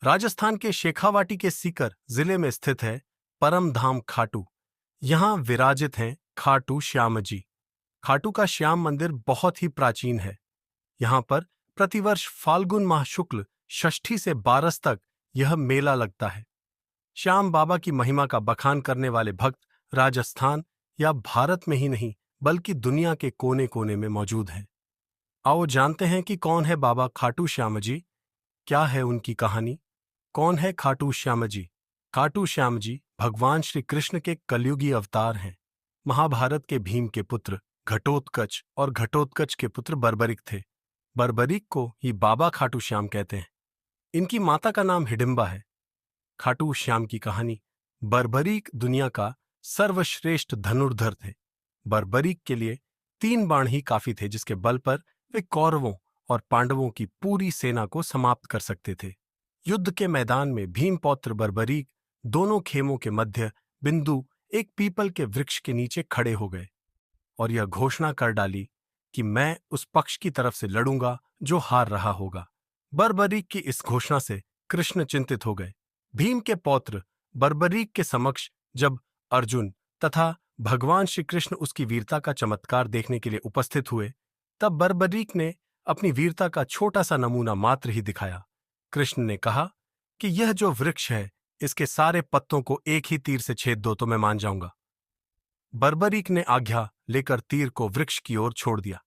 राजस्थान के शेखावाटी के सीकर जिले में स्थित है परम धाम खाटू। यहाँ विराजित हैं खाटू श्याम जी। खाटू का श्याम मंदिर बहुत ही प्राचीन है। यहाँ पर प्रतिवर्ष फाल्गुन माह शुक्ल षष्ठी से बारस तक यह मेला लगता है। श्याम बाबा की महिमा का बखान करने वाले भक्त राजस्थान या भारत में ही नहीं बल्कि दुनिया के कोने कोने में मौजूद हैं। आओ जानते हैं कि कौन है बाबा खाटू श्याम जी, क्या है उनकी कहानी। कौन है खाटू श्याम जी? खाटू श्याम जी भगवान श्री कृष्ण के कलयुगी अवतार हैं। महाभारत के भीम के पुत्र घटोत्कच और घटोत्कच के पुत्र बर्बरिक थे। बर्बरिक को ही बाबा खाटू श्याम कहते हैं। इनकी माता का नाम हिडिंबा है। खाटू श्याम की कहानी। बर्बरीक दुनिया का सर्वश्रेष्ठ धनुर्धर थे। बर्बरीक के लिए 3 बाण ही काफी थे, जिसके बल पर वे कौरवों और पांडवों की पूरी सेना को समाप्त कर सकते थे। युद्ध के मैदान में भीम पौत्र बर्बरीक दोनों खेमों के मध्य बिंदु एक पीपल के वृक्ष के नीचे खड़े हो गए और यह घोषणा कर डाली कि मैं उस पक्ष की तरफ से लड़ूंगा जो हार रहा होगा। बर्बरीक की इस घोषणा से कृष्ण चिंतित हो गए। भीम के पौत्र बर्बरीक के समक्ष जब अर्जुन तथा भगवान श्री कृष्ण उसकी वीरता का चमत्कार देखने के लिए उपस्थित हुए, तब बर्बरीक ने अपनी वीरता का छोटा सा नमूना मात्र ही दिखाया। कृष्ण ने कहा कि यह जो वृक्ष है, इसके सारे पत्तों को एक ही तीर से छेद दो तो मैं मान जाऊंगा। बर्बरीक ने आज्ञा लेकर तीर को वृक्ष की ओर छोड़ दिया।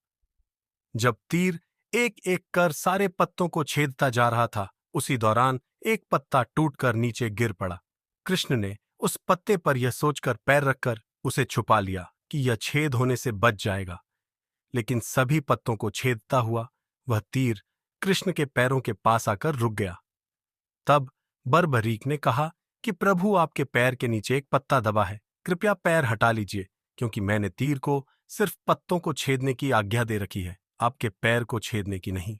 जब तीर एक एक कर सारे पत्तों को छेदता जा रहा था, उसी दौरान एक पत्ता टूटकर नीचे गिर पड़ा। कृष्ण ने उस पत्ते पर यह सोचकर पैर रखकर उसे छुपा लिया कि यह छेद होने से बच जाएगा, लेकिन सभी पत्तों को छेदता हुआ वह तीर कृष्ण के पैरों के पास आकर रुक गया। तब बर्बरीक ने कहा कि प्रभु, आपके पैर के नीचे एक पत्ता दबा है, कृपया पैर हटा लीजिए, क्योंकि मैंने तीर को सिर्फ पत्तों को छेदने की आज्ञा दे रखी है, आपके पैर को छेदने की नहीं।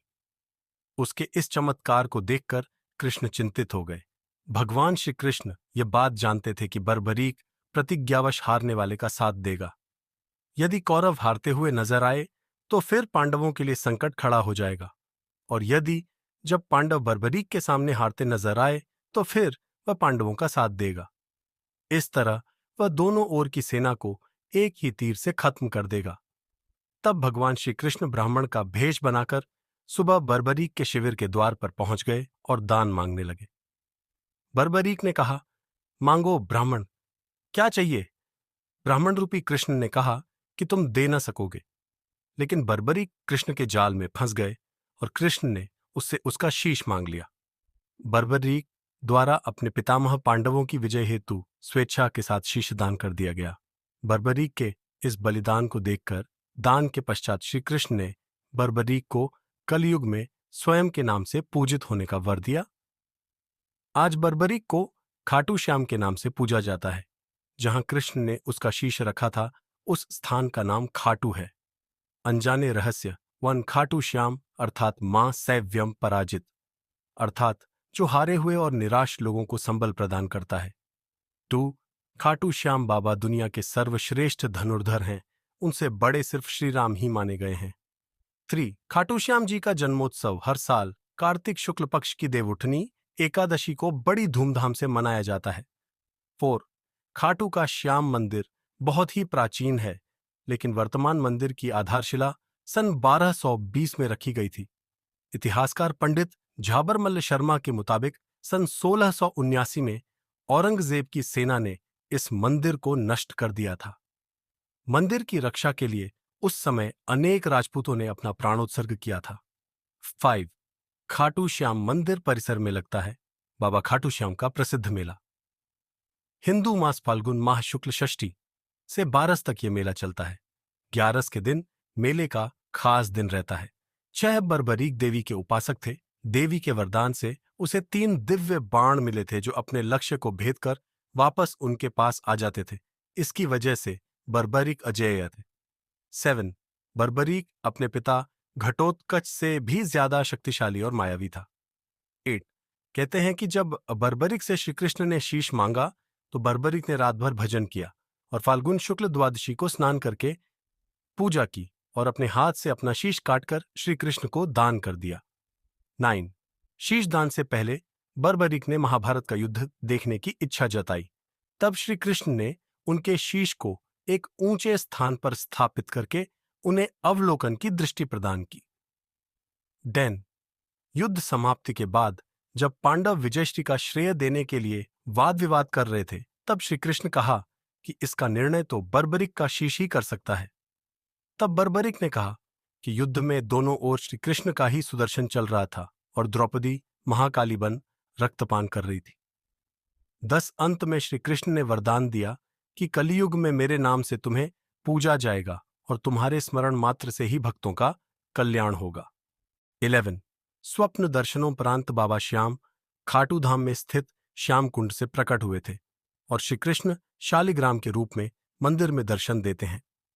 उसके इस चमत्कार को देखकर कृष्ण चिंतित हो गए। भगवान श्री कृष्ण यह बात जानते थे कि बर्बरीक प्रतिज्ञावश हारने वाले का साथ देगा। यदि कौरव हारते हुए नजर आए तो फिर पांडवों के लिए संकट खड़ा हो जाएगा, और यदि जब पांडव बर्बरीक के सामने हारते नजर आए तो फिर वह पांडवों का साथ देगा। इस तरह वह दोनों ओर की सेना को एक ही तीर से खत्म कर देगा। तब भगवान श्री कृष्ण ब्राह्मण का भेष बनाकर सुबह बर्बरीक के शिविर के द्वार पर पहुंच गए और दान मांगने लगे। बर्बरीक ने कहा, मांगो ब्राह्मण, क्या चाहिए? ब्राह्मण रूपी कृष्ण ने कहा कि तुम दे न सकोगे। लेकिन बर्बरीक कृष्ण के जाल में फंस गए और कृष्ण ने उससे उसका शीश मांग लिया। बर्बरीक द्वारा अपने पितामह पांडवों की विजय हेतु स्वेच्छा के साथ शीश दान कर दिया गया। बर्बरीक के इस बलिदान को देखकर दान के पश्चात श्री कृष्ण ने बर्बरीक को कलयुग में स्वयं के नाम से पूजित होने का वर दिया। आज बर्बरीक को खाटू श्याम के नाम से पूजा जाता है। जहां कृष्ण ने उसका शीश रखा था, उस स्थान का नाम खाटू है। अनजाने रहस्य वन खाटू श्याम अर्थात मां सैव्यम पराजित, अर्थात जो हारे हुए और निराश लोगों को संबल प्रदान करता है। 2. खाटू श्याम बाबा दुनिया के सर्वश्रेष्ठ धनुर्धर हैं, उनसे बड़े सिर्फ श्री राम ही माने गए हैं। 3. खाटू श्याम जी का जन्मोत्सव हर साल कार्तिक शुक्ल पक्ष की देवउठनी एकादशी को बड़ी धूमधाम से मनाया जाता है। 4. खाटू का श्याम मंदिर बहुत ही प्राचीन है, लेकिन वर्तमान मंदिर की आधारशिला सन 1220 में रखी गई थी। इतिहासकार पंडित झाबरमल्ल शर्मा के मुताबिक सन 1679 में औरंगजेब की सेना ने इस मंदिर को नष्ट कर दिया था। मंदिर की रक्षा के लिए उस समय अनेक राजपूतों ने अपना प्राणोत्सर्ग किया था। 5. खाटू श्याम मंदिर परिसर में लगता है बाबा खाटू श्याम का प्रसिद्ध मेला। हिंदू मास फाल्गुन माह शुक्ल षष्ठी से 12 तक ये मेला चलता है। 11 के दिन मेले का खास दिन रहता है। 6 बर्बरीक देवी के उपासक थे। देवी के वरदान से उसे 3 दिव्य बाण मिले थे जो अपने लक्ष्य को भेद कर वापस उनके पास आ जाते थे। इसकी वजह से बर्बरीक अजेय थे। 7. बर्बरीक अपने पिता घटोत्कच से भी ज्यादा शक्तिशाली और मायावी था। 8. कहते हैं कि जब बर्बरीक से श्री कृष्ण ने शीश मांगा तो बर्बरीक ने रात भर भजन किया और फाल्गुन शुक्ल द्वादशी को स्नान करके पूजा की और अपने हाथ से अपना शीश काटकर श्री कृष्ण को दान कर दिया। 9. शीश दान से पहले बर्बरीक ने महाभारत का युद्ध देखने की इच्छा जताई। तब श्री कृष्ण ने उनके शीश को एक ऊंचे स्थान पर स्थापित करके उन्हें अवलोकन की दृष्टि प्रदान की। डेन युद्ध समाप्ति के बाद जब पांडव विजयश्री का श्रेय देने के लिए वाद विवाद कर रहे थे, तब श्री कृष्ण कहा कि इसका निर्णय तो बर्बरिक का शीश ही कर सकता है। तब बर्बरिक ने कहा कि युद्ध में दोनों ओर श्री कृष्ण का ही सुदर्शन चल रहा था और द्रौपदी महाकाली बन रक्तपान कर रही थी। अंत में श्री कृष्ण ने वरदान दिया कि कलियुग में मेरे नाम से तुम्हें पूजा जाएगा और तुम्हारे स्मरण मात्र से ही भक्तों का कल्याण होगा। 11 स्वप्न दर्शनोपरांत बाबा श्याम खाटू धाम में स्थित श्याम कुंड से प्रकट हुए थे और श्री कृष्ण शालिग्राम के रूप में मंदिर में दर्शन देते हैं।